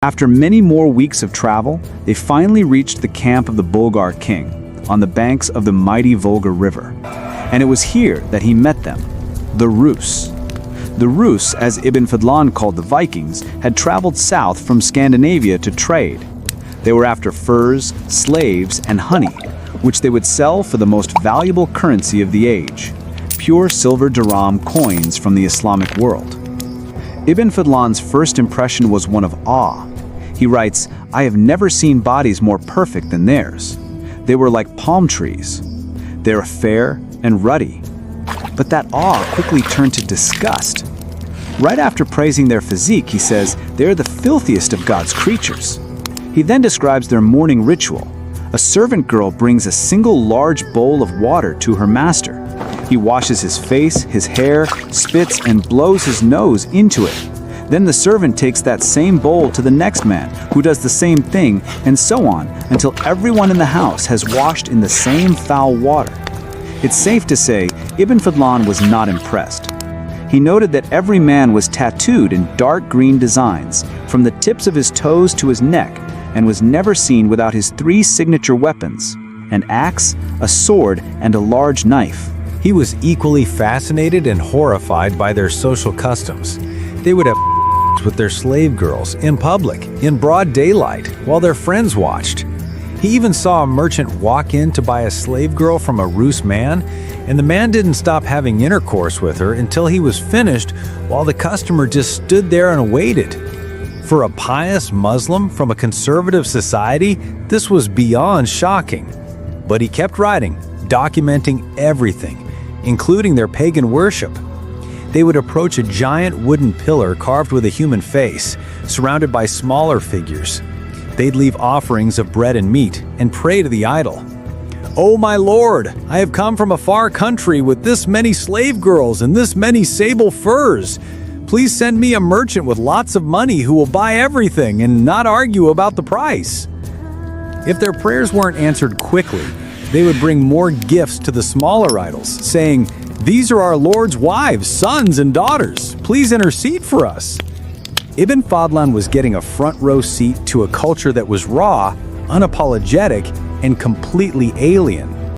After many more weeks of travel, they finally reached the camp of the Bulgar king, on the banks of the mighty Volga River. And it was here that he met them, the Rus. The Rus, as Ibn Fadlan called the Vikings, had traveled south from Scandinavia to trade. They were after furs, slaves, and honey, which they would sell for the most valuable currency of the age, pure silver dirham coins from the Islamic world. Ibn Fadlan's first impression was one of awe. He writes, "I have never seen bodies more perfect than theirs. They were like palm trees. They are fair and ruddy." But that awe quickly turned to disgust. Right after praising their physique, he says, "They are the filthiest of God's creatures." He then describes their morning ritual. A servant girl brings a single large bowl of water to her master. He washes his face, his hair, spits, and blows his nose into it. Then the servant takes that same bowl to the next man, who does the same thing, and so on, until everyone in the house has washed in the same foul water. It's safe to say Ibn Fadlan was not impressed. He noted that every man was tattooed in dark green designs, from the tips of his toes to his neck, and was never seen without his 3 signature weapons: an axe, a sword, and a large knife. He was equally fascinated and horrified by their social customs. They would have with their slave girls in public, in broad daylight, while their friends watched. He even saw a merchant walk in to buy a slave girl from a Rus man, and the man didn't stop having intercourse with her until he was finished, while the customer just stood there and waited. For a pious Muslim from a conservative society, this was beyond shocking. But he kept writing, documenting everything, including their pagan worship. They would approach a giant wooden pillar carved with a human face, surrounded by smaller figures. They'd leave offerings of bread and meat and pray to the idol. "Oh my lord, I have come from a far country with this many slave girls and this many sable furs. Please send me a merchant with lots of money who will buy everything and not argue about the price." If their prayers weren't answered quickly, they would bring more gifts to the smaller idols, saying, "These are our Lord's wives, sons, and daughters. Please intercede for us." Ibn Fadlan was getting a front-row seat to a culture that was raw, unapologetic, and completely alien.